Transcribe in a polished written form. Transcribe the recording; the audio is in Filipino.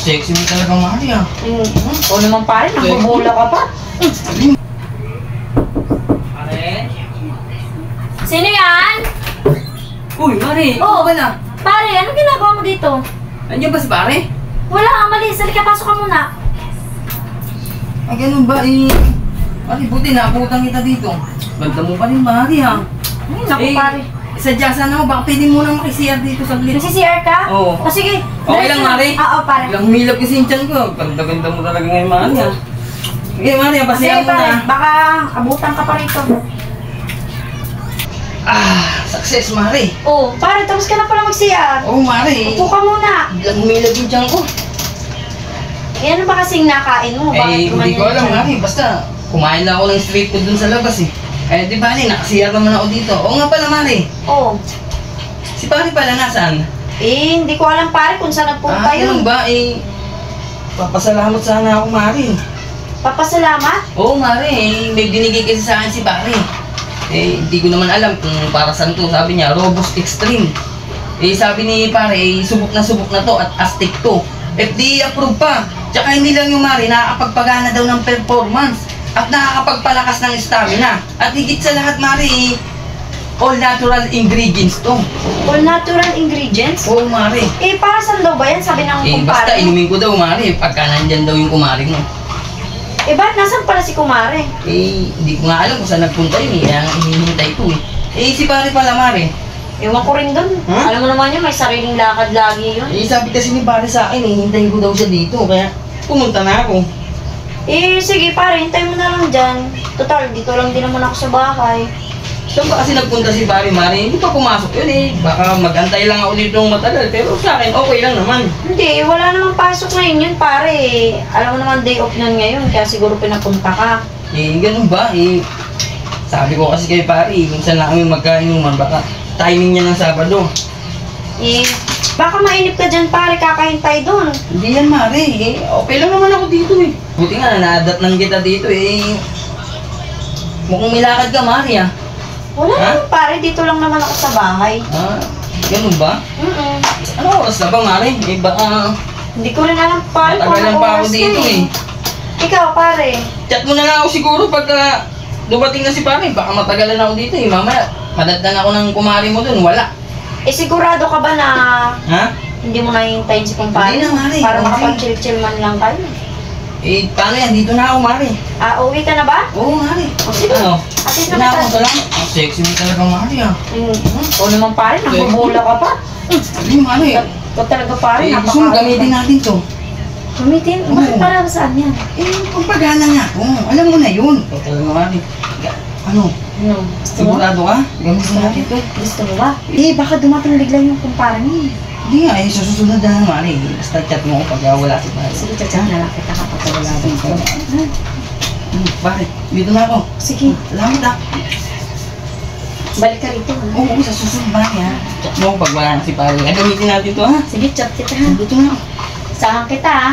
sexy mo talaga, Mari, ah. O naman pare, nakabula ka pa. Pare? Sino yan? Uy, Mari, Oh. ba na? Pare, anong ginagawa mo dito? Nandiyan ba si pare? Wala, malis. Halika, pasok ka muna. Ay, ganun ba, eh? Mari, buti naabutan kita dito. Ganda mo pa rin, Mari, ah. Ay, naku pare. Sadya sana ako, baka pwede mo nang makisiyar dito sa glit. Nagsi-CR ka? Oo. O sige. Okay lang, Mari. Oo, pare. Ilang humilap kasi yung tiyan ko. Ganda-ganda mo talaga ngayon, Mari, ah. Sige, Mari, Sige, pasiyan mo pare. na. Baka abutan ka pa rito. Success, Mari. Oh, pare, tapos ka na pala mag-CR. Oo, Mari. Upo ka muna. Ilang humilap yung tiyan ko. Eh, ano ba kasing nakain mo? Eh, hindi ko alam, Mari. Basta, kumain lang ako ng street food dun sa labas, eh. Eh, di ba, nakasiyar naman ako dito. Oo nga pala, Mari. Oh. Si pare pala nasaan? Eh, hindi ko alam pare kung saan nagpunta Ganun yun. ba? Eh, papasalamat sana ako, Mari. Papasalamat? Oo, Mari. Eh, may binigay kasi sa akin si pare. Eh, hindi ko naman alam kung para saan to. Sabi niya, Robust Extreme. Eh, sabi ni pare, eh, subok na to at astig to. FDA approved pa. Tsaka hindi lang yung Mari, nakakapagpagana daw ng performance. At nakakapagpalakas ng stamina. At higit sa lahat, Mari, all natural ingredients to. All natural ingredients? Oo, Mari. Eh, para saan daw ba yan? Sabi ng Eh, basta kumpare. inumin ko daw, Mari, pagka nandyan daw yung kumari mo. Eh, ba't nasan pala si kumare? Eh, hindi ko nga alam kung saan nagpunta yun, eh. Kaya hinihintay ko, eh. Eh, si pare pala, Mari. Ewan ko rin doon. Huh? Alam mo naman yun, may sariling lakad lagi yun. Eh, sabi kasi ni pare sa akin, eh, hintayin ko daw siya dito. Kaya, pumunta na ako. Eh, sige pare, hintay mo na lang dyan. Total, dito lang din naman ako sa bahay. Saan ba kasi nagpunta si pare, Mari? Hindi pa pumasok yun, eh. Baka magantay lang ako dito ng matagal. Pero sa akin, okay lang naman. Hindi, wala namang pasok ngayon yun pare. Alam mo naman day off nun ngayon, kaya siguro pinapunta ka. Eh, ganun ba? Eh, sabi ko kasi kay pare, minsan lang kami magkainuman. Baka timing niya ng Sabado. Eh, baka mainip ka dyan pare, kakahintay doon. Hindi yan, Mari. Eh, okay lang naman ako dito, eh. Buti nga, naadatnan kita dito, eh. Mukhang may lakad ka, Mari, ah. Wala Ha? naman pare, dito lang naman ako sa bahay. Ah, ganun ba? Ano oras na ba, Mari? Eh, baka Hindi ko rin alam pare kung matagalan anong pa ako oras dito, na eh. Ikaw pare, Chat mo na lang ako siguro pagka dumating na si pare. Baka matagalan ako dito, eh. Mamaya, madagdan ako ng kumari mo dun. Wala. eh sigurado ka ba na Ha? hindi mo nahihintayin si kumpare? Hindi na, Mari. Para Okay. makapag-chill-chill man lang kayo. Eh, paano yan? Dito na ako, Mari. Ah, uwi ka na ba? Oo, Mari. O sige, Ano? atis Hindi na na ako, kita. salamat. Ang sexy mo talaga, Mari, ah. O naman pare, nakabula ka pa. Sabi mo, Mari. Ito talaga pare, Eh, gusto mo gamitin natin to. Gamitin? Oo. Bakit para saan yan? Eh, pagpagana nga ako. Alam mo na yun. Ito talaga, Mari. Ano? Ano? Gusto mo? Sigurado ka? Gamitin natin to. Gusto mo ba? Eh, baka dumating bigla yung kumpare mo. Hindi nga, eh, sa susunod na, Mari. Basta chat mo ako pag wala si pare. Sige, tsatsang na lang kita kapag wala din ko. Pare, dito na ako. Sige, Salamat, ah. balik ka rito ha. Oo, sa susunod, Mari, ha. Chat mo ako pag wala na si pare. Gamitin natin to, ha. Sige, chat kita ha. Dito na ako. Saan kita ha.